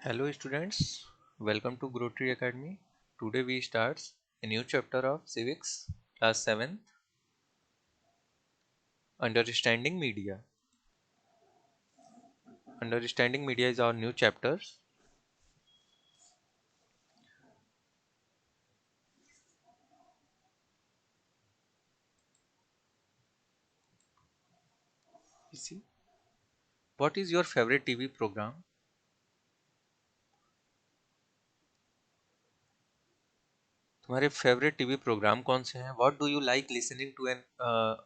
Hello students, welcome to Grow Tree Academy. Today we start a new chapter of Civics, class 7, Understanding Media. Understanding Media is our new chapter. You see, what is your favorite TV program? तुम्हारे favourite TV programme कौन से हैं? What do you like listening to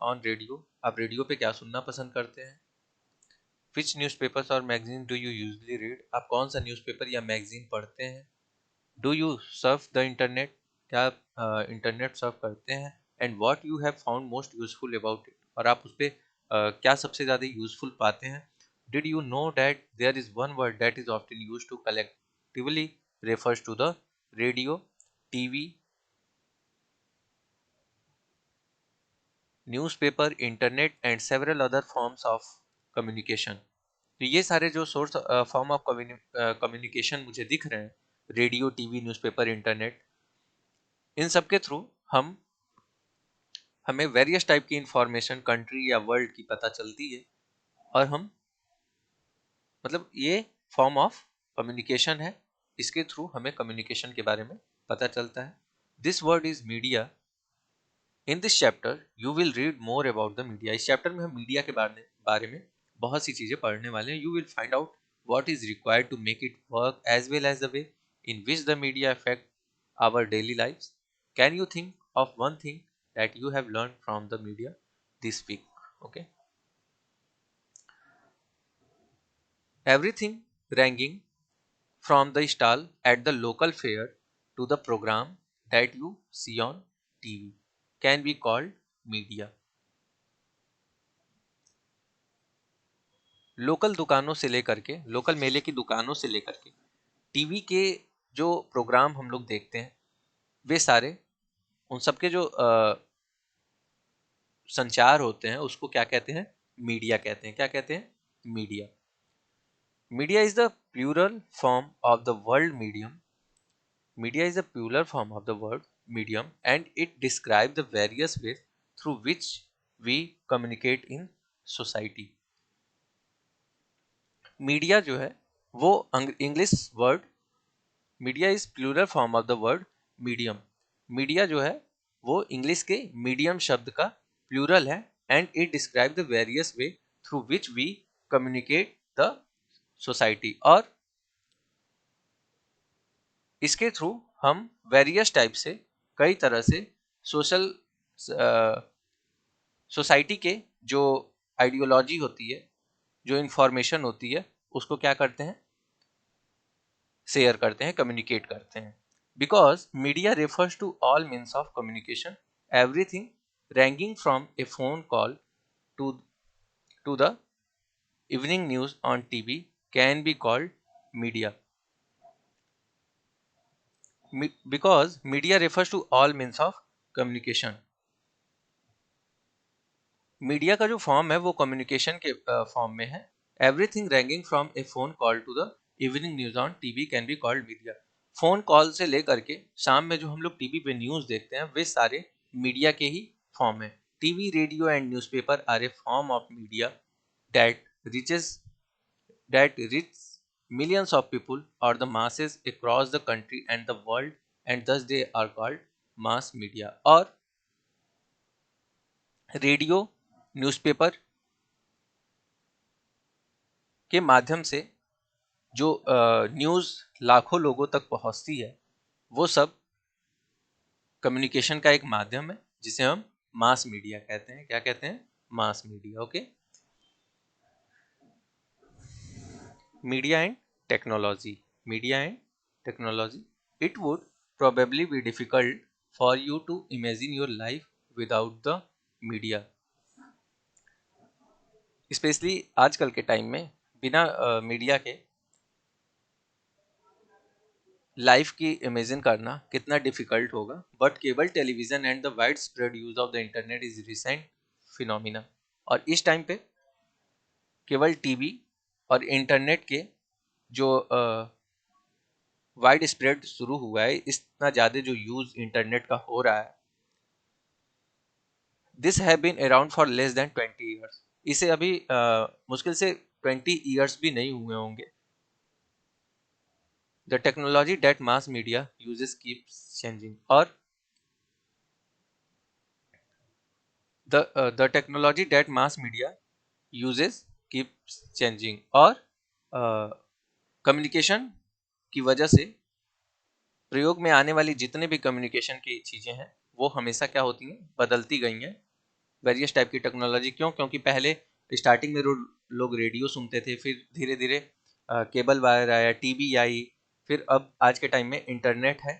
on radio? आप radio पे क्या सुनना पसंद करते हैं? Which newspapers और magazine do you usually read? आप कौन सा न्यूज़पेपर या मैगजीन पढ़ते हैं? Do you Surf the internet? क्या आप इंटरनेट सर्फ करते हैं? And what you have found most useful about it? और आप उस पर क्या सबसे ज़्यादा यूजफुल पाते हैं? Did you know that there is one word that is often use to collectively refers to the radio, TV, newspaper, internet and several other forms of communication? तो ये सारे जो सोर्स फॉर्म ऑफ कम्युनिकेशन मुझे दिख रहे हैं, radio, TV, newspaper, internet, इन सब के थ्रू हमें वेरियस टाइप की इंफॉर्मेशन कंट्री या वर्ल्ड की पता चलती है। और हम मतलब ये फॉर्म ऑफ कम्युनिकेशन है, इसके थ्रू हमें कम्युनिकेशन के बारे में पता चलता है। This word is media. In this chapter you will read more about the media. इस चैप्टर में हम मीडिया के बारे में बहुत सी चीज़ें पढ़ने वाले हैं। You will find out what is required to make it work as well as the way in which the media affect our daily lives. Can you think of one thing that you have learned from the media this week? Okay, everything ranging from the stall at the local fair to the program that you see on TV can be called media. Local दुकानों से लेकर के, local मेले की दुकानों से लेकर के टीवी के जो प्रोग्राम हम लोग देखते हैं, वे सारे उन सबके जो संचार होते हैं उसको क्या कहते हैं? मीडिया कहते हैं। क्या कहते हैं? Media. Media is the plural form of the world medium. Media is the plural form of the word medium and it describe the various way through which we communicate in society. Media जो है वो English word, media is plural form of the word medium. Media जो है वो English के medium शब्द का plural है and it describe the various way through which we communicate the society. और इसके थ्रू हम वेरियस टाइप से, कई तरह से सोशल सोसाइटी के जो आइडियोलॉजी होती है, जो इंफॉर्मेशन होती है, उसको क्या करते हैं? शेयर करते हैं, कम्युनिकेट करते हैं। Because media refers to all means of communication, everything ranking from a phone call to to the evening news on TV can be called media. Because media refers to all means of communication. Media का जो form है वो communication के form में है। Everything ranking from a phone call to the evening news on TV can be called media. Phone call से लेकर के शाम में जो हम लोग टीवी पे न्यूज देखते हैं, वे सारे मीडिया के ही फॉर्म है। TV, radio and newspaper are a form of media that reaches that reach millions of people or the masses across the country and the world, and thus they are called mass media। और radio, newspaper के माध्यम से जो news लाखों लोगों तक पहुंचती है, वो सब कम्युनिकेशन का एक माध्यम है जिसे हम मास मीडिया कहते हैं। क्या कहते हैं? Mass media. Okay. Media and technology. Media and technology. It would probably be difficult for you to imagine your life without the media। Specially आजकल के टाइम में बिना मीडिया के लाइफ की इमेजिन करना कितना डिफिकल्ट होगा। But cable television and the wide spread use of the internet is recent phenomena. और इस टाइम पे केवल टीवी और इंटरनेट के जो वाइड स्प्रेड शुरू हुआ है, इतना ज़्यादा जो यूज़ इंटरनेट का हो रहा है, this have been around for less than 20 years. इसे अभी मुश्किल से 20 ईयर्स भी नहीं हुए होंगे। The technology that mass media uses keeps changing, और the technology that mass media uses keeps changing, और कम्युनिकेशन की वजह से प्रयोग में आने वाली जितने भी कम्युनिकेशन की चीज़ें हैं वो हमेशा क्या होती हैं, बदलती गई हैं। वेरियस टाइप की टेक्नोलॉजी, क्योंकि पहले स्टार्टिंग में लोग रेडियो सुनते थे, फिर धीरे धीरे केबल वायर आया, टीवी आई, फिर अब आज के टाइम में इंटरनेट है।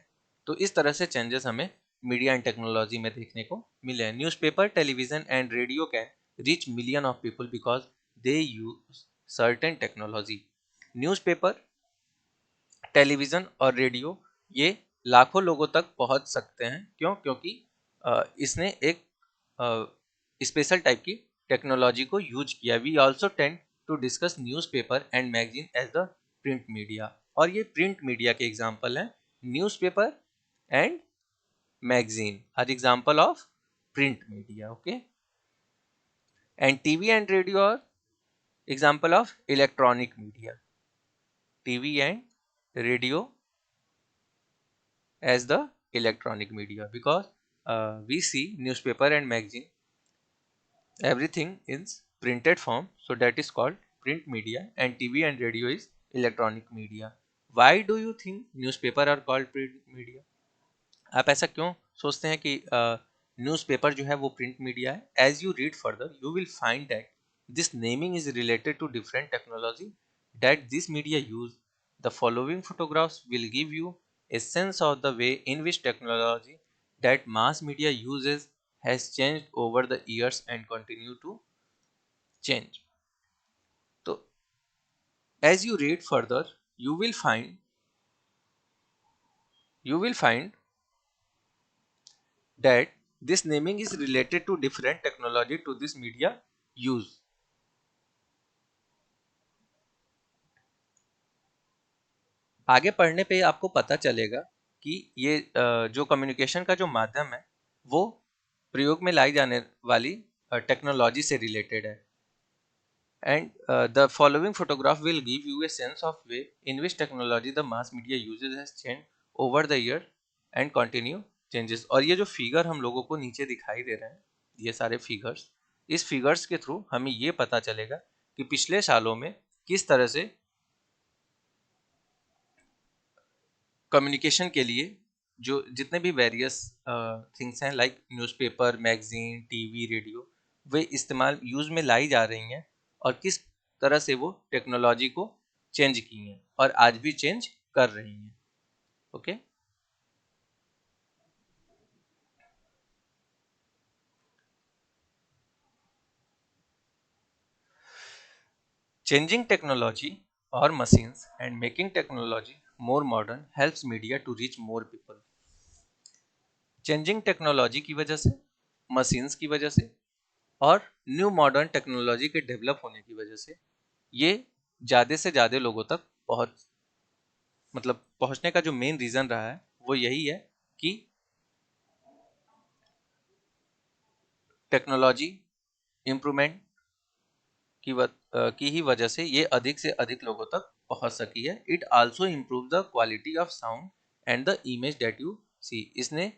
तो इस तरह से चेंजेस हमें मीडिया एंड टेक्नोलॉजी में देखने को मिले हैं। Newspaper, television and radio can reach million of people because they use certain technology. Newspaper, television और रेडियो ये लाखों लोगों तक पहुंच सकते हैं। क्यों? क्योंकि इसने एक स्पेशल टाइप की टेक्नोलॉजी को यूज किया। We also tend to discuss newspaper and magazine as the print media, और ये प्रिंट मीडिया के एग्जाम्पल हैं। Newspaper and magazine are example of print media, okay. And TV and radio are example of electronic media. TV and radio as the electronic media, because we see newspaper and magazine, everything is printed form, so that is called print media, and TV and radio is electronic media. Why do you think newspaper are called print media? आप ऐसा क्यों सोचते हैं कि newspaper जो है वो print media है? As you read further you will find that this naming is related to different technology that this media use. The following photographs will give you a sense of the way in which technology that mass media uses has changed over the years and continue to change. So as you read further you will find that this naming is related to different technology to this media use. आगे पढ़ने पे आपको पता चलेगा कि ये जो communication का जो माध्यम है वो प्रयोग में लाई जाने वाली टेक्नोलॉजी से रिलेटेड है। And the following photograph will give U a sense of way in which technology the mass media uses has change over the year and continue changes. और ये जो फिगर हम लोगों को नीचे दिखाई दे रहे हैं, ये सारे फिगर्स, इस फिगर्स के थ्रू हमें ये पता चलेगा कि पिछले सालों में किस तरह से कम्युनिकेशन के लिए जो जितने भी वेरियस थिंग्स हैं, like newspaper, magazine, TV, radio, वे इस्तेमाल यूज़ में लाई जा रही हैं और किस तरह से वो टेक्नोलॉजी को चेंज की हैं और आज भी चेंज कर रही हैं, ओके। चेंजिंग टेक्नोलॉजी और machines and making technology more modern helps media to reach more people. Changing technology की वजह से, मशीन्स की वजह से और न्यू मॉडर्न टेक्नोलॉजी के डेवलप होने की वजह से ये ज़्यादा से ज़्यादा लोगों तक पहुंचने का जो मेन रीज़न रहा है वो यही है कि टेक्नोलॉजी इम्प्रूवमेंट की ही वजह से ये अधिक से अधिक लोगों तक पहुंच सकी है। It also improve the quality of sound and the image that you see. इसने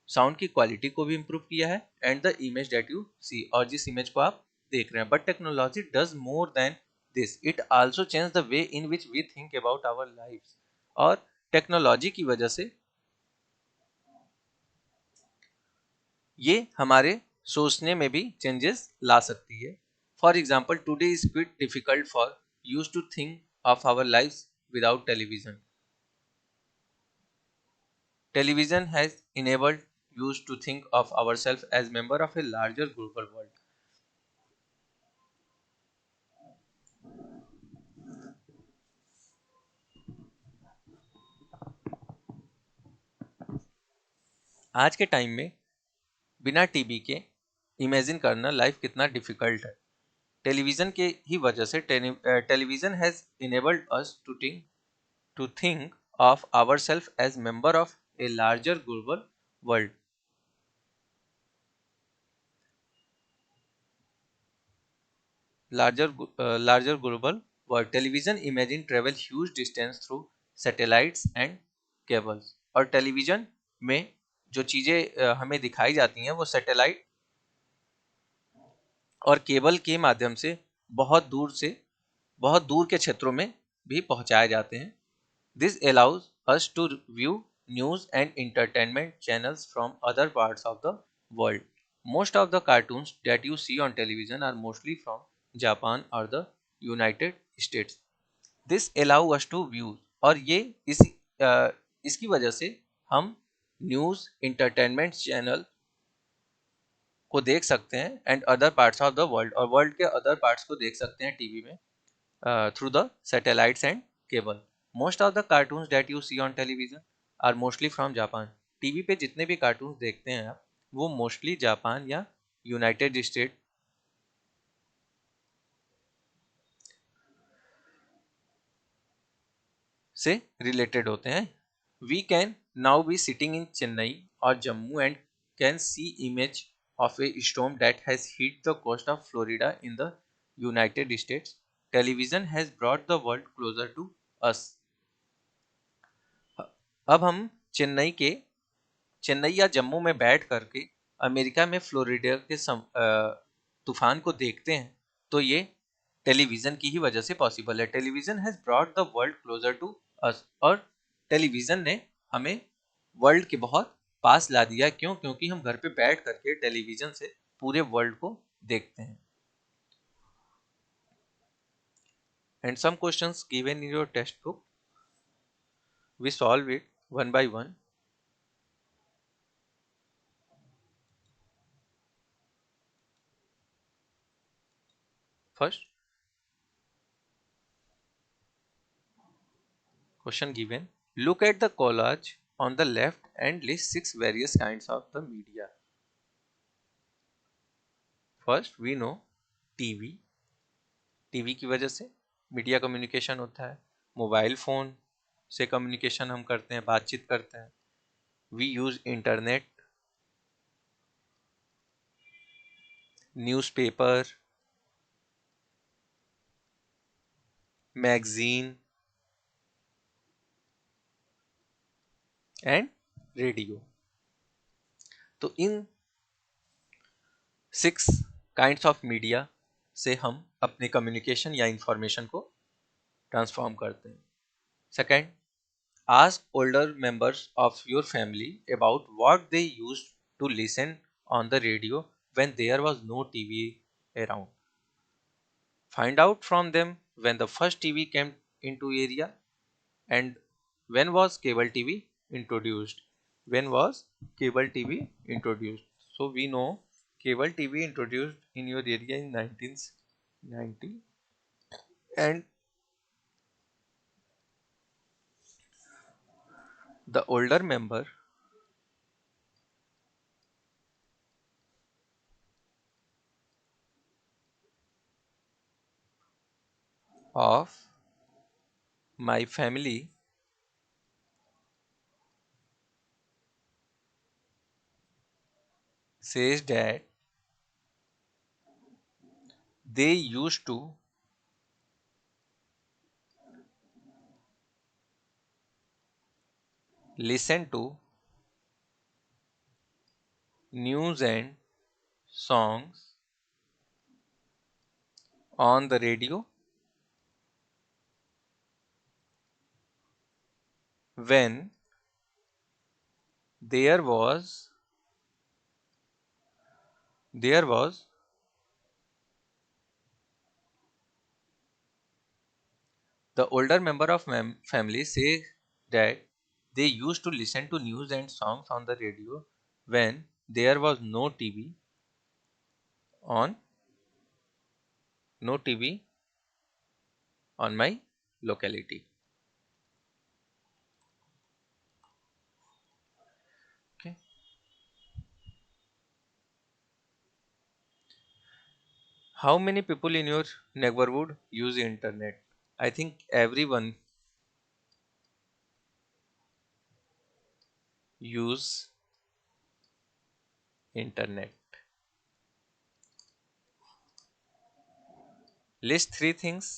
साउंड की क्वालिटी को भी इम्प्रूव किया है and the image that you see, और जिस इमेज को आप देख रहे हैं। But technology does more than this, it also change the way in which we think about our life. और टेक्नोलॉजी की वजह से ये हमारे सोचने में भी चेंजेस ला सकती है। For example, today is quite difficult for use to think of our life without television. Television has enabled us to think of ourselves as member of a larger global world. आज के time में बिना TV के imagine करना life कितना difficult है। Television के ही वजह से television has enabled us to think to think of ourselves as member of a larger global world. Larger global world. Television imagine travel huge distance through satellites and cables. और television में जो चीज़ें हमें दिखाई जाती हैं वो सैटेलाइट और केबल के माध्यम से बहुत दूर के क्षेत्रों में भी पहुंचाए जाते हैं. This allows us to view news and entertainment channels from other parts of the world. Most of the cartoons that you see on television are mostly from Japan or the United States. This allow us to view और ये इसकी वजह से हम news entertainment channel को देख सकते हैं and other parts of the world और वर्ल्ड के अदर पार्ट्स को देख सकते हैं टीवी में through the satellites and cable. Most of the cartoons that you see on television are mostly from Japan. TV पे जितने भी कार्टून्स देखते हैं आप वो मोस्टली जापान या यूनाइटेड स्टेट से रिलेटेड होते हैं. We can now be sitting in Chennai और Jammu and can see image of a storm that has hit the coast of Florida in the United States. Television has brought the world closer to us. अब हम चेन्नई या जम्मू में बैठ करके America में Florida के तूफान को देखते हैं तो ये टेलीविज़न की ही वजह से पॉसिबल है. Television has brought the world closer to us और टेलीविज़न ने हमें वर्ल्ड के बहुत पास ला दिया. क्यों? क्योंकि हम घर पे बैठ करके टेलीविज़न से पूरे वर्ल्ड को देखते हैं. And some questions given in your text book, we solve it one by one. First question given, look at the collage on the left and list 6 various kinds of the media. First we know TV. TV की वजह से media communication होता है. Mobile phone से communication हम करते हैं, बातचीत करते हैं. We use internet, newspaper, magazine and radio. तो इन 6 काइंड्स ऑफ मीडिया से हम अपने कम्युनिकेशन या इंफॉर्मेशन को ट्रांसफॉर्म करते हैं. Second, ask older members of your family about what they used to listen on the radio when there was no TV around. Find out from them when the first TV came into area and when was cable TV introduced. When was cable TV introduced? So we know cable TV introduced in your area in 1990 and the older member of my family says that they used to listen to news and songs on the radio when there was there was the older member of family say that they used to listen to news and songs on the radio when there was on no TV on my locality. Okay. How many people in your neighborhood use internet? I think everyone use internet. List three things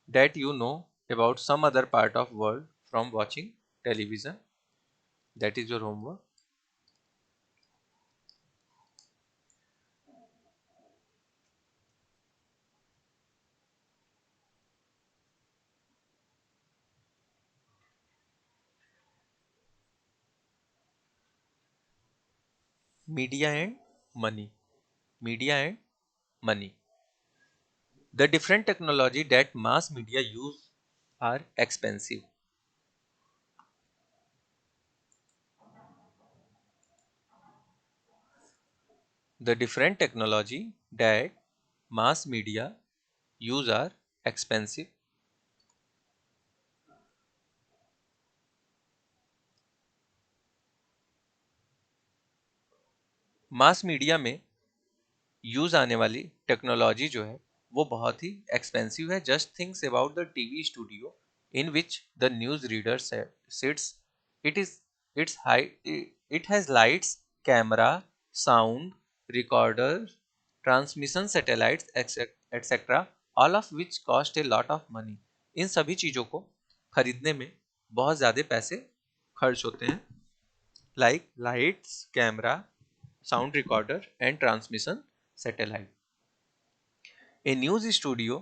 that you know about some other part of world from watching television. That is your homework. Media and money. Media and money. The different technology that mass media use are expensive. The different technology that mass media use are expensive. Mass media में use आने वाली technology जो है वो बहुत ही expensive है. Just thinks about the TV studio in which the news reader sits. It is it's high. It has lights, camera, sound, recorder, transmission satellites etcetera, all of which cost a lot of money. इन सभी चीज़ों को खरीदने में बहुत ज़्यादा पैसे खर्च होते हैं. Like lights, camera, sound recorder and transmission satellite. A news studio,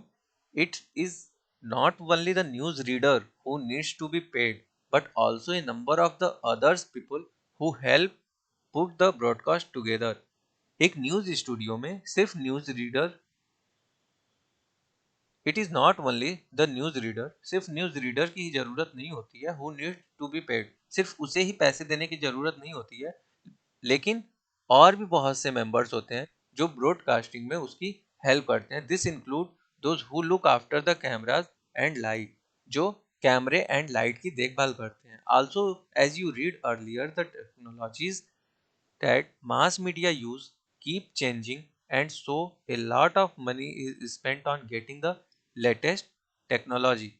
it is not only the news reader who needs to be paid, but also a number of the others people who help put the broadcast together. एक news studio में सिर्फ news reader. It is not only the news reader. सिर्फ news reader की ही जरूरत नहीं होती है. Who need to be paid. सिर्फ उसे ही पैसे देने की जरूरत नहीं होती है, लेकिन और भी बहुत से मेंबर्स होते हैं जो ब्रॉडकास्टिंग में उसकी हेल्प करते हैं. This include those who look after the cameras and light. जो कैमरे एंड लाइट की देखभाल करते हैं. Also as you read earlier, the technologies that mass media use keep changing, and so a lot of money is spent on getting the latest technology.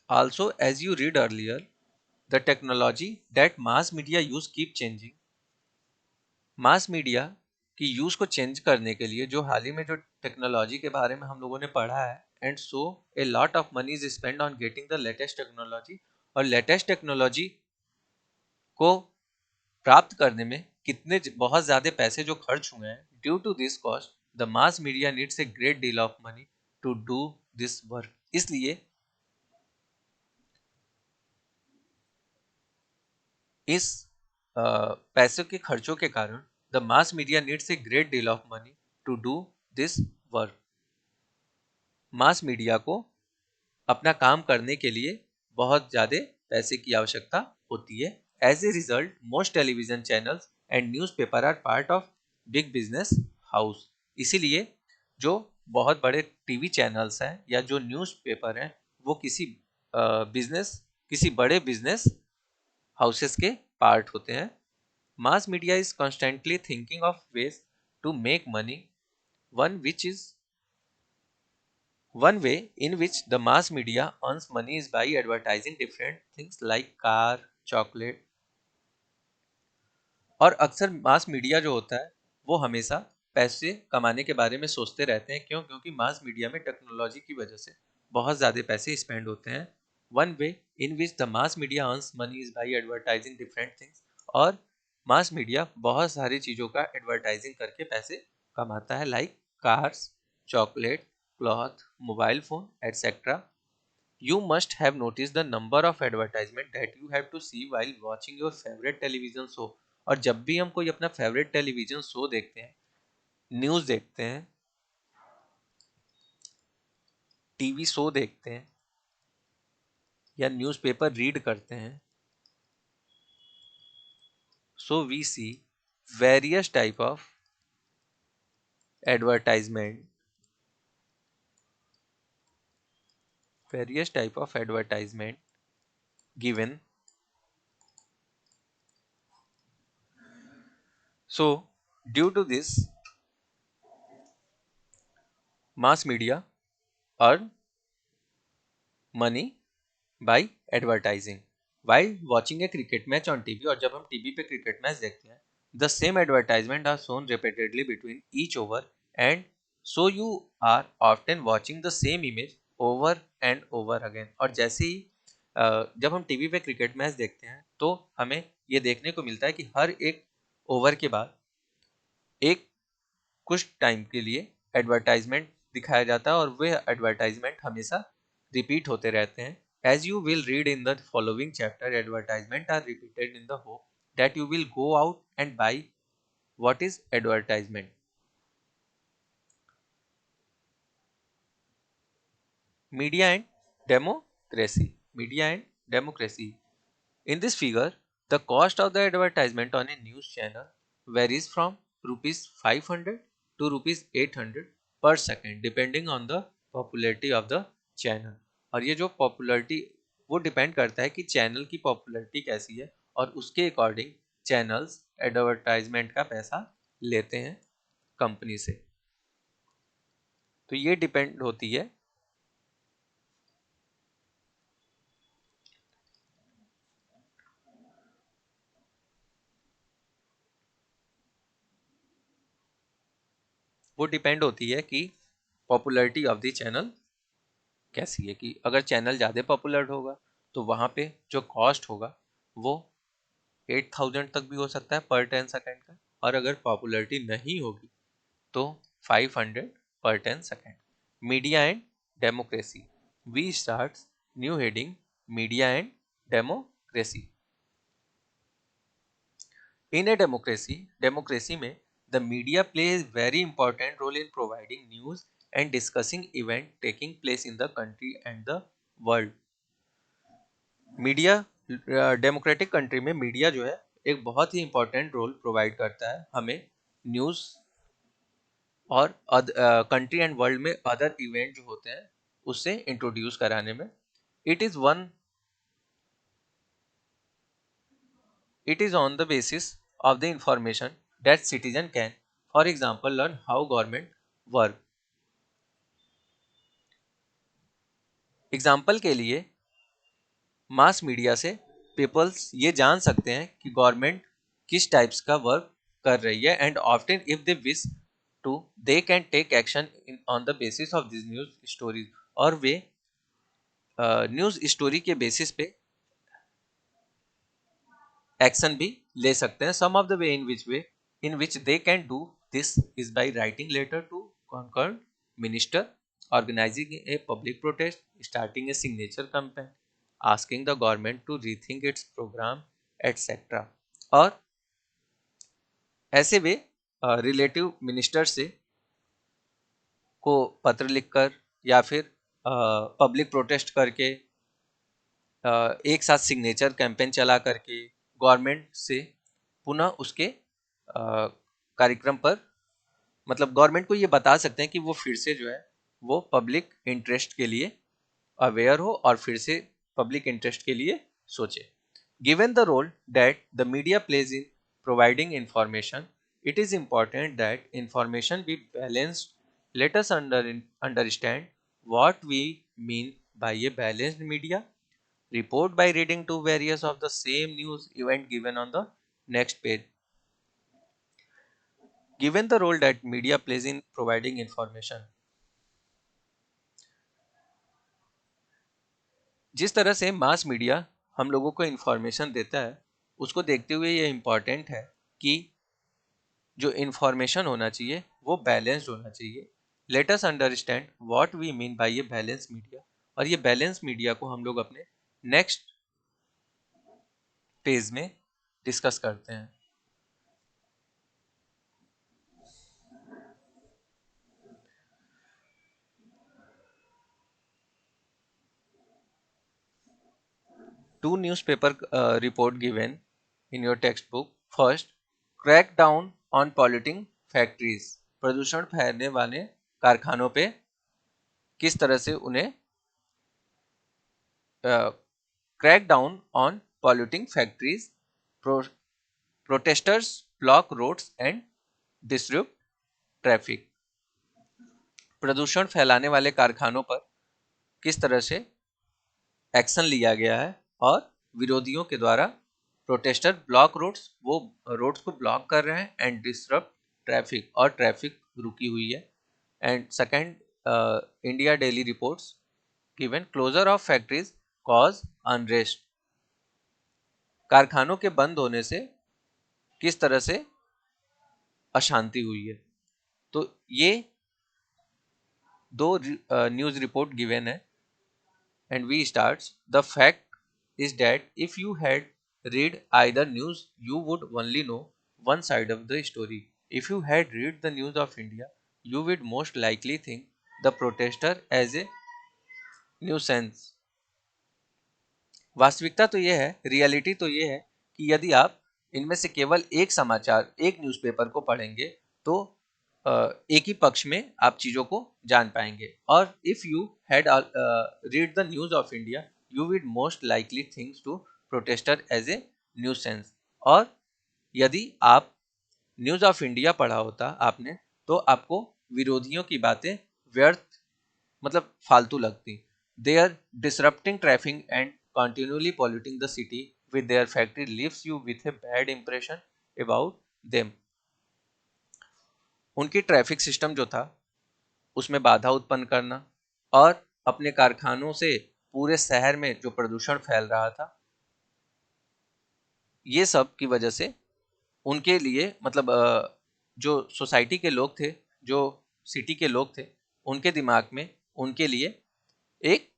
Also, as you read earlier, the technology that mass media use keep changing. Mass media की use को change करने के लिए जो हाल ही में जो technology के बारे में हम लोगों ने पढ़ा है, and so A lot of money is spend on getting the latest technology. और लेटेस्ट टेक्नोलॉजी को प्राप्त करने में कितने बहुत ज्यादा पैसे जो खर्च हुए हैं. Due to this cost the mass media needs a great deal of money to do this work. इसलिए इस पैसों के खर्चों के कारण the mass media needs a great deal of money to do this work. Mass media को अपना काम करने के लिए बहुत ज़्यादा पैसे की आवश्यकता होती है. As a result most television channels and newspaper are part of big business house. इसीलिए जो बहुत बड़े टीवी चैनल्स हैं या जो न्यूज़पेपर हैं वो बिजनेस किसी बड़े बिजनेस हाउसेस के पार्ट होते हैं. Mass media is constantly thinking of ways to make money. One which is One way in which the mass media earns money is by advertising different things like car, chocolate. और अक्सर mass media जो होता है वो हमेशा पैसे कमाने के बारे में सोचते रहते हैं. क्यों? क्योंकि मास मीडिया में टेक्नोलॉजी की वजह से बहुत ज़्यादा पैसे स्पेंड होते हैं. One way in which the mass media earns money is by advertising different things. और मास मीडिया बहुत सारी चीज़ों का एडवर्टाइजिंग करके पैसे कमाता है, like cars, chocolate, cloth, mobile phone, etc. You must have noticed the number of advertisement that you have to see while watching your favorite television show. और जब भी हम कोई अपना फेवरेट टेलीविजन शो देखते हैं, न्यूज़ देखते हैं, टीवी शो देखते हैं या न्यूज़पेपर रीड करते हैं, so we see various type of advertisement given. So due to this mass media earn money by advertising. While watching a cricket match on TV, और जब हम टीवी पे क्रिकेट मैच देखते हैं, the same advertisement are shown repeatedly between each over, and so you are often watching the same image over and over again. और जैसे ही जब हम टीवी पे क्रिकेट मैच देखते हैं तो हमें ये देखने को मिलता है कि हर एक ओवर के बाद एक कुछ टाइम के लिए एडवर्टाइजमेंट दिखाया जाता है और वे एडवर्टाइजमेंट हमेशा रिपीट होते रहते हैं. As you will read in the following chapter, advertisement are repeated in the hope that you will go out and buy. What is advertisement? Media and democracy. Media and democracy. In this figure, the cost of the advertisement on a news channel varies from rupees 500 to rupees 800 per second depending on the popularity of the channel. और ये जो popularity वो depend करता है कि channel की popularity कैसी है और उसके अकॉर्डिंग चैनल्स एडवर्टाइजमेंट का पैसा लेते हैं कंपनी से. तो ये डिपेंड होती है कि पॉपुलरिटी ऑफ द चैनल कैसी है. कि अगर चैनल ज़्यादा पॉपुलर होगा तो वहाँ पे जो कॉस्ट होगा वो 8,000 तक भी हो सकता है पर 10 सेकेंड का, और अगर पॉपुलरिटी नहीं होगी तो 500 पर 10 second. Media and democracy. We start new heading. Media and democracy. In a democracy में the media plays very important role in providing news and discussing event taking place in the country and the world. Media democratic country में media जो है एक बहुत ही important role provide करता है हमें न्यूज़ और कंट्री एंड वर्ल्ड में अदर इवेंट जो होते हैं उससे इंट्रोड्यूस कराने में. It is one It is on the basis of the information that citizen can, for example, learn how government work. Example के लिए मास मीडिया से पीपल्स ये जान सकते हैं कि गवर्नमेंट किस टाइप्स का वर्क कर रही है, and often if they wish to they can take action on the basis of this news stories. और वे न्यूज स्टोरी के बेसिस पे एक्शन भी ले सकते हैं. Some of the way in which they can do this is by writing letter to concerned minister, organizing a public protest, starting a signature campaign, asking the government to rethink its program, etc. और ऐसे वे relative minister से को पत्र लिखकर या फिर public protest करके एक साथ सिग्नेचर कैंपेन चला करके गवर्नमेंट से पुनः उसके कार्यक्रम पर, मतलब गवर्नमेंट को ये बता सकते हैं कि वो फिर से जो है वो पब्लिक इंटरेस्ट के लिए अवेयर हो और फिर से पब्लिक इंटरेस्ट के लिए सोचे. Given the role that the media plays in providing information, it is important that information be balanced. Let us understand what we mean by a balanced media. Report by reading two various of the same news event given on the next page. Given the role that media plays in providing information, जिस तरह से mass media हम लोगों को information देता है उसको देखते हुए ये इम्पॉर्टेंट है कि जो इंफॉर्मेशन होना चाहिए वो बैलेंस्ड होना चाहिए. Let us understand what we mean by ये बैलेंस मीडिया. और ये बैलेंस मीडिया को हम लोग अपने नेक्स्ट पेज में डिस्कस करते हैं. Two newspaper report given in your textbook. First, crack down on polluting factories. प्रदूषण फैलाने वाले कारखानों पे किस तरह से उन्हें crack down on polluting factories. Protesters block roads and disturb traffic. प्रदूषण फैलाने वाले कारखानों पर किस तरह से एक्शन लिया गया है और विरोधियों के द्वारा प्रोटेस्टर ब्लॉक रोड्स, वो रोड्स को ब्लॉक कर रहे हैं एंड डिसरप्ट ट्रैफिक, और ट्रैफिक रुकी हुई है। And second, India Daily reports given closure of factories cause unrest, कारखानों के बंद होने से किस तरह से अशांति हुई है। तो ये दो न्यूज रिपोर्ट गिवन है। And we starts. The fact is that if you had read either news, you would only know one side of the story. If you had read the news of India, you would most likely think the protester as a nuisance. वास्तविकता तो यह है, reality तो यह है कि यदि आप इनमें से केवल एक समाचार, एक न्यूज़पेपर को पढ़ेंगे तो एक ही पक्ष में आप चीज़ों को जान पाएंगे। और if you had read the news of India, you would most likely things to protester as a nuisance. और यदि आप न्यूज़ ऑफ इंडिया पढ़ा होता आपने, तो आपको विरोधियों की बातें व्यर्थ, मतलब फालतू लगती। They are disrupting traffic and continually polluting the city with their factory leaves you with a bad impression about them. उनकी ट्रैफिक सिस्टम जो था उसमें बाधा उत्पन्न करना और अपने कारखानों से पूरे शहर में जो प्रदूषण फैल रहा था, ये सब की वजह से उनके लिए, मतलब जो सोसाइटी के लोग थे, जो सिटी के लोग थे, उनके दिमाग में उनके लिए एक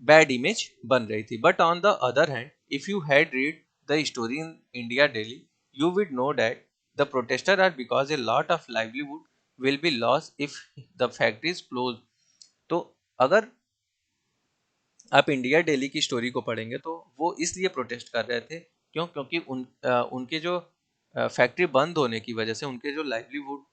बैड इमेज बन रही थी। But on the other hand, if you had read the story in India Daily, you would know that the protester are because a lot of livelihood will be loss if the factories close. तो अगर आप India daily की story को पढ़ेंगे तो वो इसलिए protest कर रहे थे, क्योंकि उनके जो फैक्ट्री बंद होने की वजह से उनके जो लाइवलीहुड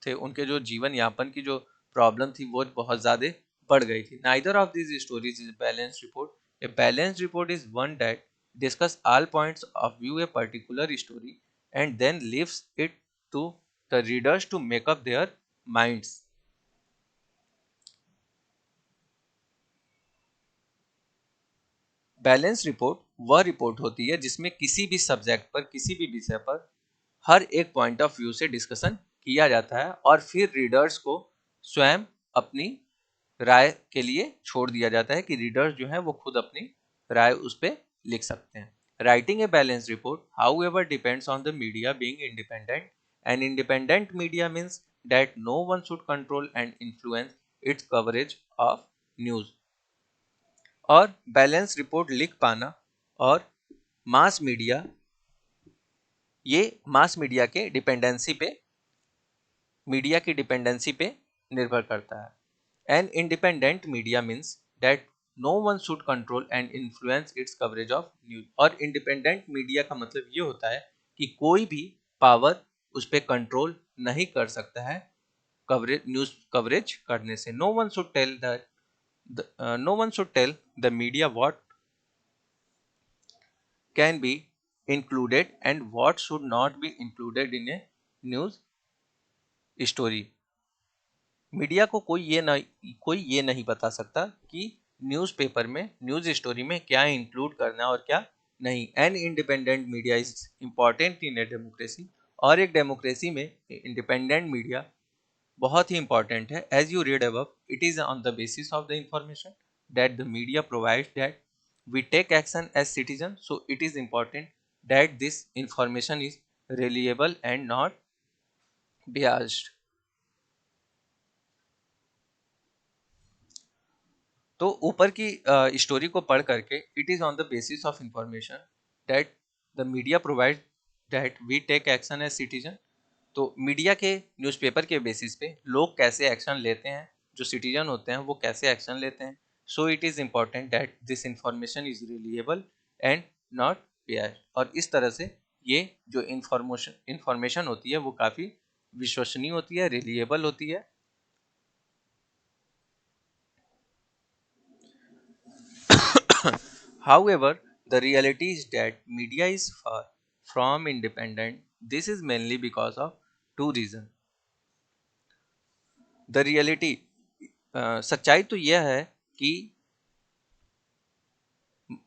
थे, उनके जो जीवन यापन की जो प्रॉब्लम थी वो बहुत ज़्यादा बढ़ गई थी। Neither of these stories is balance report. A balance report is one that discuss all points of view a particular story and then leaves it to the readers to make up their minds. Balance report वह report होती है जिसमें किसी भी subject पर, किसी भी विषय पर हर एक पॉइंट ऑफ व्यू से डिस्कशन किया जाता है और फिर रीडर्स को स्वयं अपनी राय के लिए छोड़ दिया जाता है कि रीडर्स जो है वो खुद अपनी राय उस पर लिख सकते हैं। Writing a balance report however depends on the media being independent. And independent media means that no one should control and influence its coverage of news. और बैलेंस रिपोर्ट लिख पाना और मास मीडिया, ये mass media के dependency पे, media की dependency पे निर्भर करता है। An independent media means that no one should control and influence its coverage of news. और इंडिपेंडेंट मीडिया का मतलब ये होता है कि कोई भी पावर उस पर कंट्रोल नहीं कर सकता है कवरेज, न्यूज कवरेज करने से। No one should tell that, no one should tell the media what can be included and what should not be included in a news story। Media को कोई ये नहीं बता सकता कि न्यूज़पेपर में, न्यूज़ स्टोरी में क्या इंक्लूड करना है और क्या नहीं। An independent media is important in a democracy. और एक डेमोक्रेसी में इंडिपेंडेंट मीडिया बहुत ही इंपॉर्टेंट है। As you read above, it is on the basis of the information that the media provides that we take action as citizens, so it is important that this information is reliable and not biased। तो ऊपर की story को पढ़ करके, it is on the basis of information that the media provide that we take action as citizen. तो media के, newspaper के basis पे लोग कैसे एक्शन लेते हैं, जो सिटीजन होते हैं वो कैसे एक्शन लेते हैं। So it is important that this information is reliable and not biased. और इस तरह से ये जो इंफॉर्मेशन होती है वो काफ़ी विश्वसनीय होती है, रिलिएबल होती है। However, the reality is that media is far from independent. This is mainly because of two reasons. The reality, सच्चाई तो यह है कि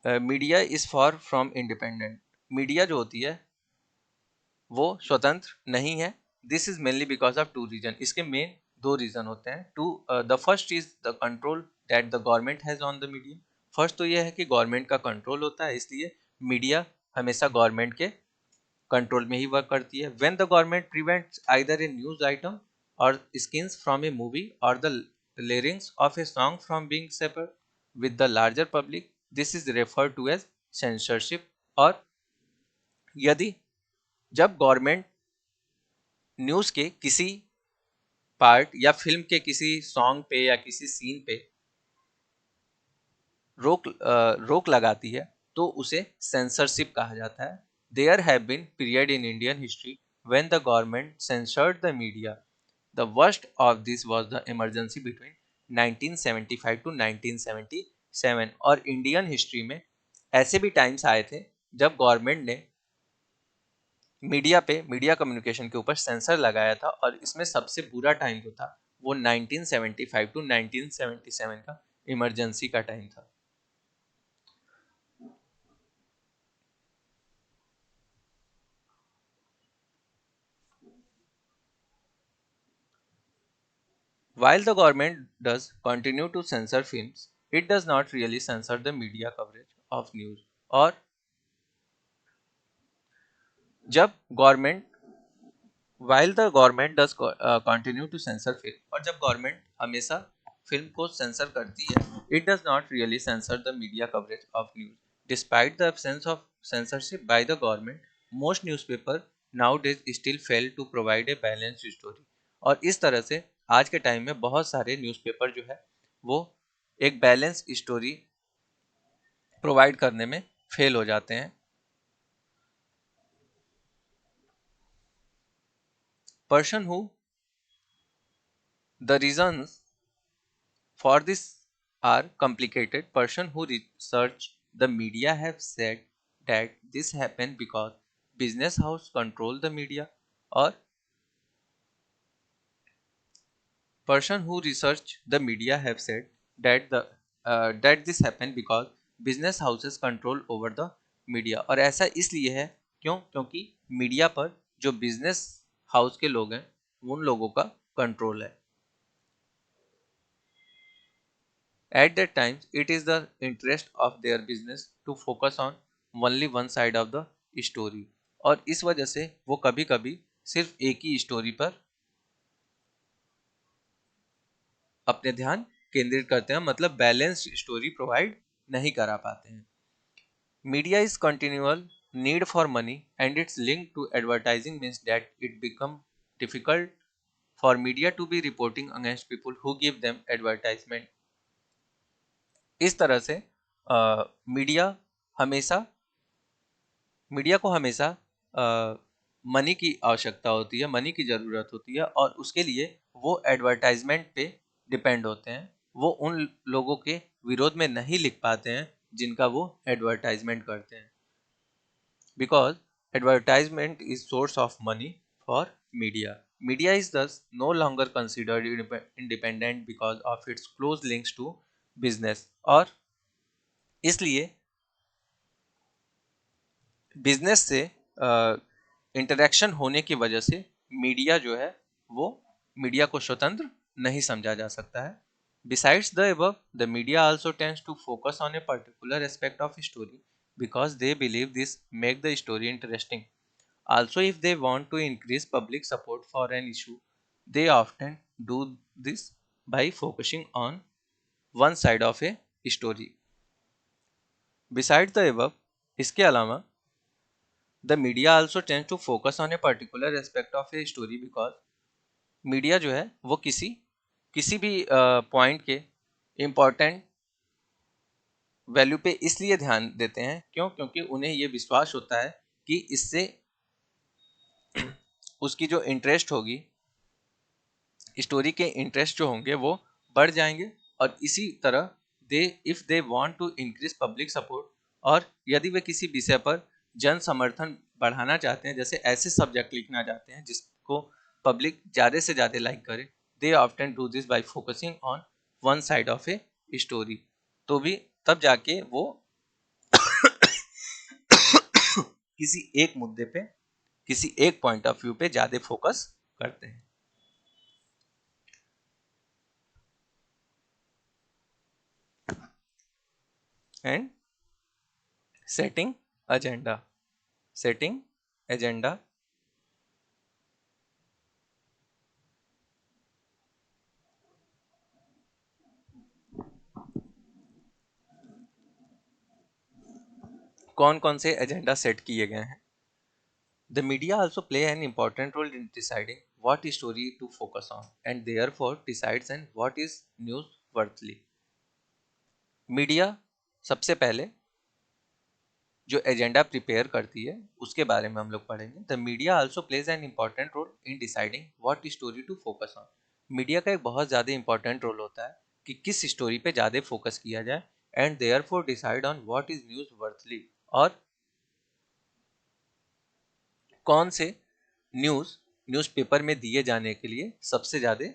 media is far from independent. Media जो होती है वो स्वतंत्र नहीं है। This is mainly because of two reason. इसके मेन दो रीजन होते हैं। The first is the control that the government has on the media. First तो यह है कि गवर्नमेंट का कंट्रोल होता है, इसलिए मीडिया हमेशा गवर्नमेंट के कंट्रोल में ही वर्क करती है। When the government prevents either A news item और skins from a movie or the lyrics of a song from being shared with the larger public, this is referred to as censorship। और यदि जब government news के किसी part या film के किसी song पे या किसी सीन पे रोक लगाती है तो उसे सेंसरशिप कहा जाता है। There have been period in Indian history when the government censored the media. The worst of this was the emergency between 1975 to 1977। और इंडियन हिस्ट्री में ऐसे भी टाइम्स आए थे जब गवर्नमेंट ने मीडिया पे, मीडिया कम्युनिकेशन के ऊपर सेंसर लगाया था। और इसमें सबसे बुरा टाइम जो था वो 1975 टू 1977 का इमरजेंसी का टाइम था। While the government does continue to censor films, it does not really censor the media coverage of news। और जब government while the government does continue to censor film, और जब गवर्नमेंट हमेशा film को sensor करती है, it does not really censor the media coverage of news। Despite the absence of censorship by the government, most newspaper nowadays still fail to provide a balanced story। और इस तरह से आज के टाइम में बहुत सारे न्यूज़पेपर जो है वो एक बैलेंस स्टोरी प्रोवाइड करने में फेल हो जाते हैं। Person who the reasons for this are complicated। Person who research the media have said that this happened because business house control the media। और person who research the media have said that that this happened because business houses control over the media। और ऐसा इसलिए है क्योंकि media पर जो business house के लोग हैं उन लोगों का कंट्रोल है। At that time, it is the interest of their business to focus on only one side of the story। और इस वजह से वो कभी कभी सिर्फ एक ही स्टोरी पर अपने ध्यान केंद्रित करते हैं, मतलब बैलेंस्ड स्टोरी प्रोवाइड नहीं करा पाते हैं। Media is continual need for money and its link to advertising means that it become difficult for media to be reporting against people who give them advertisement. इस तरह से मीडिया हमेशा media को हमेशा मनी की आवश्यकता होती है, मनी की ज़रूरत होती है, और उसके लिए वो एडवर्टाइजमेंट पे डिपेंड होते हैं। वो उन लोगों के विरोध में नहीं लिख पाते हैं जिनका वो एडवर्टाइजमेंट करते हैं, because advertisement is source of money for media. Media is thus no longer considered independent because of its close links to business. और इसलिए बिजनेस से इंटरेक्शन होने की वजह से मीडिया जो है वो मीडिया को स्वतंत्र नहीं समझा जा सकता है। Besides the above, the media also tends to focus on a particular aspect of story because they believe this make the story interesting। Also, if they want to increase public support for an issue, they often do this by focusing on one side of a story। Besides the above, इसके अलावा the media also tends to focus on a particular aspect of a story because media जो है वो किसी भी point के important value पे इसलिए ध्यान देते हैं क्योंकि उन्हें ये विश्वास होता है कि इससे उसकी जो इंटरेस्ट होगी, स्टोरी के इंटरेस्ट जो होंगे वो बढ़ जाएंगे। और इसी तरह if they want to increase public support, और यदि वे किसी विषय पर जन समर्थन बढ़ाना चाहते हैं, जैसे ऐसे सब्जेक्ट लिखना चाहते हैं जिसको पब्लिक ज़्यादा से ज़्यादा लाइक करे, they often do this by focusing on one side of a story. तो भी तब जाके वो किसी एक मुद्दे पे, किसी एक पॉइंट ऑफ व्यू पे ज्यादा फोकस करते हैं. And setting agenda. Setting agenda. कौन कौन से एजेंडा सेट किए गए हैं? The media also play an important role in deciding what story to focus on and therefore decides and what is newsworthy. Media सबसे पहले जो एजेंडा प्रिपेयर करती है उसके बारे में हम लोग पढ़ेंगे. The media also plays an important role in deciding what story to focus on. Media का एक बहुत ज़्यादा इंपॉर्टेंट रोल होता है कि किस स्टोरी पे ज़्यादा फोकस किया जाए and therefore decide on what is news worthy, और कौन से न्यूज़पेपर में दिए जाने के लिए सबसे ज़्यादा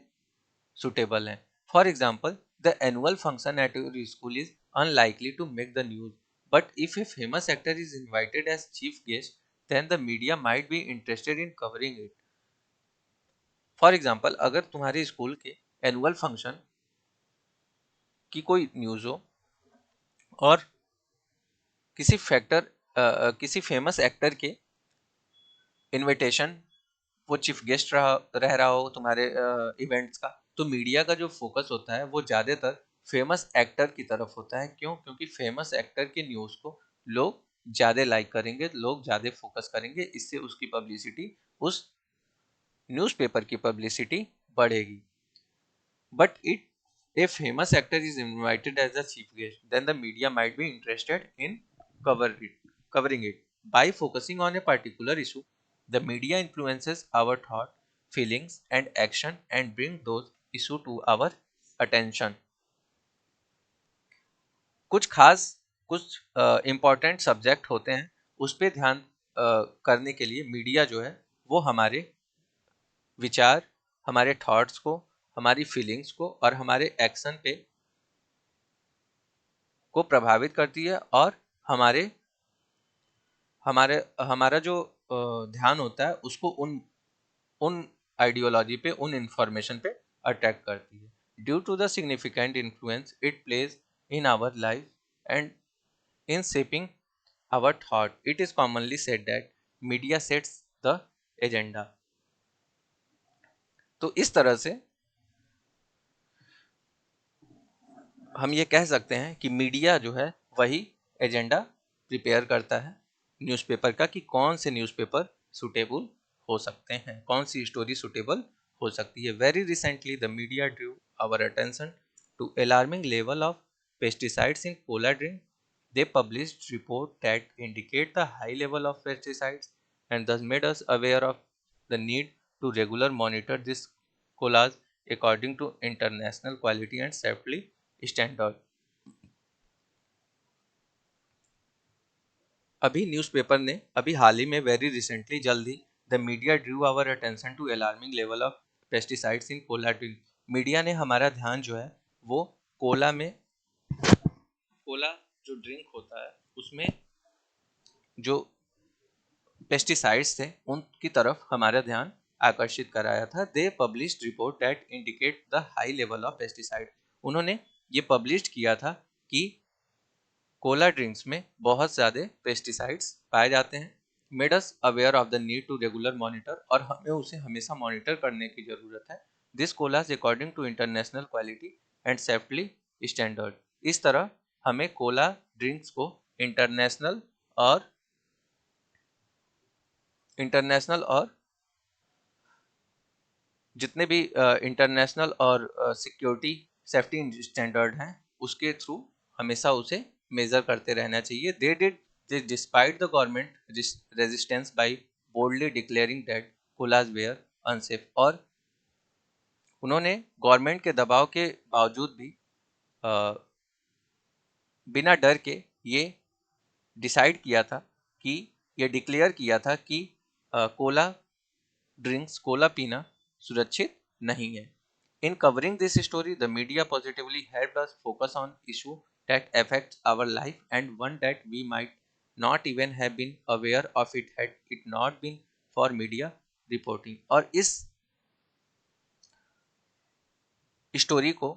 सुटेबल हैं. For example, the annual function at your school is unlikely to make the news, but if a famous actor is invited as chief guest, then the media might be interested in covering it. For example, अगर तुम्हारे school के annual function की कोई news हो और किसी किसी famous actor के इनविटेशन, वो चीफ गेस्ट रह रहा हो तुम्हारे इवेंट्स का, तो मीडिया का जो फोकस होता है वो ज़्यादातर फेमस एक्टर की तरफ होता है. क्यों? क्योंकि फेमस एक्टर के न्यूज़ को लोग ज़्यादा लाइक करेंगे, लोग ज़्यादा फोकस करेंगे, इससे उसकी पब्लिसिटी, उस न्यूज़पेपर की पब्लिसिटी बढ़ेगी. But it a famous actor is invited as a chief guest, then the media might be interested in covering it. By focusing on a particular issue, the media influences our thought, feelings, and action and bring those issue to our attention. कुछ important subject होते हैं, उस पर ध्यान करने के लिए media जो है वो हमारे विचार, हमारे थॉट्स को, हमारी फीलिंग्स को और हमारे एक्शन पे को प्रभावित करती है, और हमारे हमारे हमारा जो ध्यान होता है उसको उन उन आइडियोलॉजी पे, उन इंफॉर्मेशन पे अट्रैक्ट करती है. Due to the significant influence it plays in our life and in shaping our thought, it is commonly said that media sets the agenda. तो इस तरह से हम ये कह सकते हैं कि मीडिया जो है वही एजेंडा प्रिपेयर करता है न्यूज़पेपर का, कि कौन से न्यूज़पेपर सुटेबल हो सकते हैं, कौन सी स्टोरी सुटेबल हो सकती है. Very recently the media drew our attention to alarming level of pesticides in cola drink. They published report that indicate the high level of pesticides and thus made us aware of the need to regular monitor this colas according to international quality and safety standard. अभी newspaper ने अभी हाल ही में very recently जल्द ही the media drew our attention to alarming level of pesticides in cola drink. Media ने हमारा ध्यान जो है वो कोला में, कोला जो ड्रिंक होता है उसमें जो पेस्टिसाइड्स थे उनकी तरफ हमारा ध्यान आकर्षित कराया था. They published report that indicate the high level of pesticide. उन्होंने ये पब्लिश किया था कि कोला ड्रिंक्स में बहुत ज़्यादा पेस्टिसाइड्स पाए जाते हैं. Made us aware of the need to regular monitor, और हमें उसे हमेशा मॉनिटर करने की ज़रूरत है. This colas according to international quality and safety standard. इस तरह हमें कोला ड्रिंक्स को और इंटरनेशनल और जितने भी इंटरनेशनल और सिक्योरिटी सेफ्टी स्टैंडर्ड हैं उसके थ्रू हमेशा उसे मेजर करते रहना चाहिए. They did this despite the government resistance by boldly declaring that colas were unsafe. और उन्होंने गवर्नमेंट के दबाव के बावजूद भी बिना डर के ये डिसाइड किया था कि ये डिक्लेयर किया था कि कोला ड्रिंक्स, कोला पीना सुरक्षित नहीं है. In covering this story, the media positively helped us focus on issue that affects our life and one that we might not even have been aware of it had it not been for media reporting. और इस story को,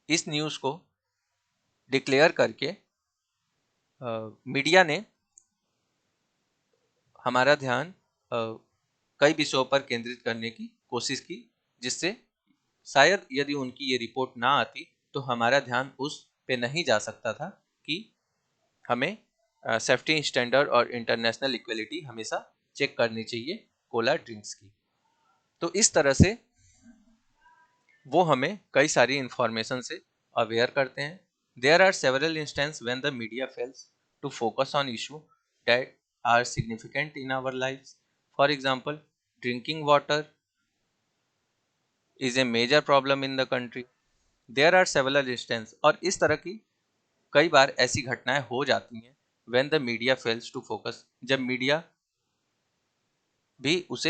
इस news को declare करके media ने हमारा ध्यान कई विषयों पर केंद्रित करने की कोशिश की, जिससे शायद यदि उनकी ये रिपोर्ट ना आती तो हमारा ध्यान उस पे नहीं जा सकता था कि हमें सेफ्टी स्टैंडर्ड और इंटरनेशनल इक्वलिटी हमेशा चेक करनी चाहिए कोला ड्रिंक्स की। तो इस तरह से वो हमें कई सारी इंफॉर्मेशन से अवेयर करते हैं। There are several instance when the media fails to focus on issue that are significant in our lifes. For example, drinking water is a major problem in the country. There are several instance, और इस तरह की कई बार ऐसी घटनाएं हो जाती हैं when the media fails to focus, जब मीडिया भी उस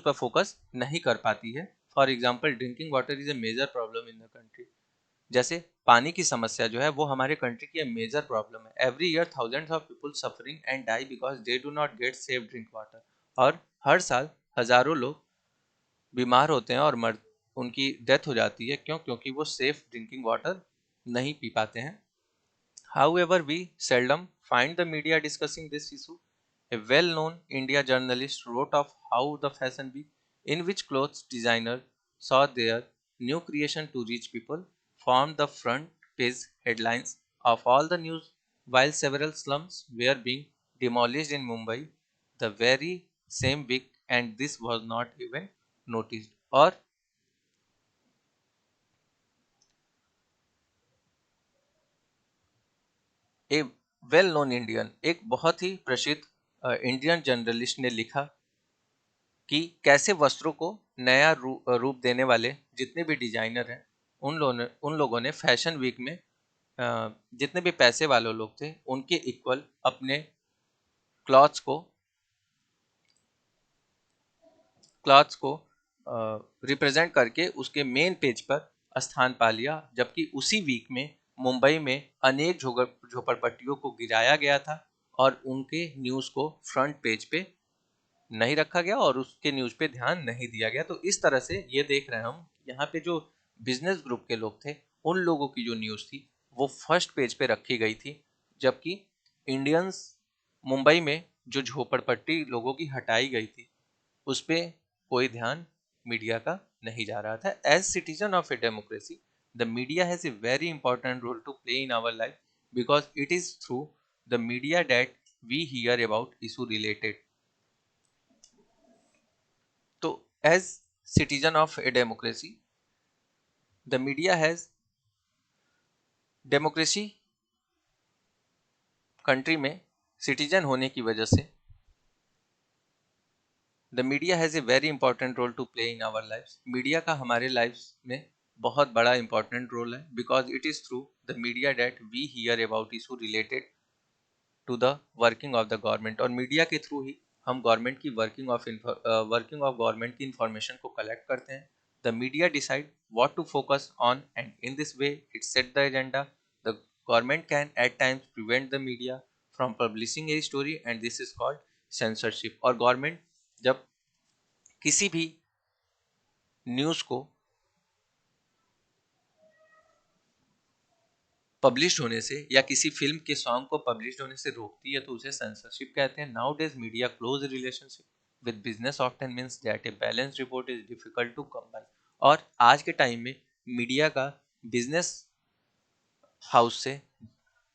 पर फोकस नहीं कर पाती है। For example, drinking water is a major problem in the country. जैसे पानी की समस्या जो है वो हमारे कंट्री की मेजर प्रॉब्लम है। Every year thousands of people suffering and die because they do not get safe drink water. और हर साल हजारों लोग बीमार होते हैं और मर उनकी डेथ हो जाती है। क्यों? क्योंकि वो सेफ ड्रिंकिंग वाटर नहीं पी पाते हैं। However, we seldom find the media discussing this issue. A well-known India journalist wrote of how the fashion week, in which clothes designer saw their new creation to reach people, formed the front page headlines of all the news, while several slums were being demolished in Mumbai the very same week, and this was not even noticed. और ए well known Indian, एक बहुत ही प्रसिद्ध Indian journalist ने लिखा कि कैसे वस्त्रों को नया रूप देने वाले जितने भी डिजाइनर हैं उन लोगों ने फैशन वीक में जितने भी पैसे वाले लोग थे उनके इक्वल अपने क्लॉथ्स को क्लॉथ्स को रिप्रेजेंट करके उसके मेन पेज पर स्थान पा लिया। जबकि उसी वीक में मुंबई में अनेक झोपड़पट्टियों को गिराया गया था और उनके न्यूज़ को फ्रंट पेज पे नहीं रखा गया और उसके न्यूज़ पे ध्यान नहीं दिया गया। तो इस तरह से ये देख रहे हैं हम, यहाँ पे जो बिजनेस ग्रुप के लोग थे उन लोगों की जो न्यूज़ थी वो फर्स्ट पेज पे रखी गई थी, जबकि इंडियंस मुंबई में जो झोपड़पट्टी लोगों की हटाई गई थी उस पर कोई ध्यान मीडिया का नहीं जा रहा था। As citizen of a democracy, the media has a very important role to play in our life because it is through the media that we hear about issue related. तो as citizen of a democracy, the media has democracy country में citizen होने की वजह से the media has a very important role to play in our life. Media का हमारे life में बहुत बड़ा इंपॉर्टेंट रोल है because it is through the media that we hear about issue related to the working of the government. और media के through ही हम गवर्नमेंट की वर्किंग ऑफ गवर्नमेंट की इंफॉर्मेशन को कलेक्ट करते हैं। The media decide what to focus on and in this way it set the agenda. The government can at times prevent the media from publishing a story and this is called censorship. और government जब किसी भी news को publish होने से या किसी film के सॉन्ग को पब्लिश होने से रोकती है तो उसे सेंसरशिप कहते हैं। Nowadays media close relationship with business often means that a balance report is difficult to come by. और आज के टाइम में मीडिया का बिजनेस हाउस से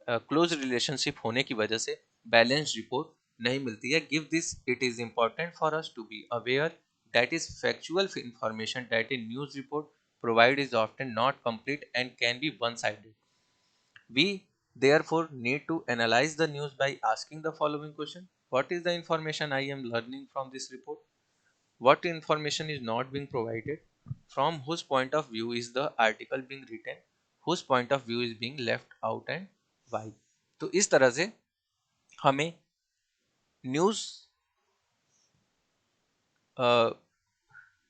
क्लोज रिलेशनशिप होने की वजह से बैलेंस रिपोर्ट नहीं मिलती है। Give this it is important for us to be aware that is factual information that a news report provide is often not complete and can be one-sided. We therefore need to analyze the news by asking the following question: what is the information I am learning from this report? What information is not being provided? From whose point of view is the article being written? Whose point of view is being left out and why? तो इस तरह से हमें news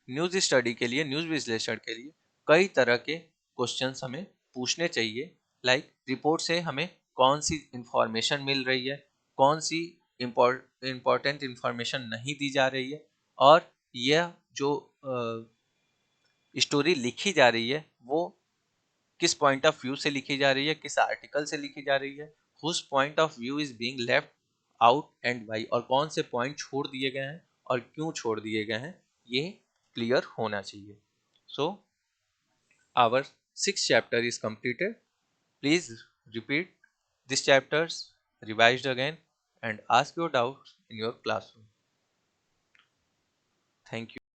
news study के लिए, news विश्लेषण के लिए कई तरह के क्वेश्चंस हमें पूछने चाहिए। लाइक रिपोर्ट से हमें कौन सी इंफॉर्मेशन मिल रही है, कौन सी इम्पोर्टेंट इंफॉर्मेशन नहीं दी जा रही है, और यह जो स्टोरी लिखी जा रही है वो किस पॉइंट ऑफ व्यू से लिखी जा रही है, किस आर्टिकल से लिखी जा रही है, whose point of view is being left out and why, और कौन से पॉइंट छोड़ दिए गए हैं और क्यों छोड़ दिए गए हैं, ये क्लियर होना चाहिए। So our 6th chapter is completed. Please repeat these chapters, revised again, and ask your doubts in your classroom. Thank you.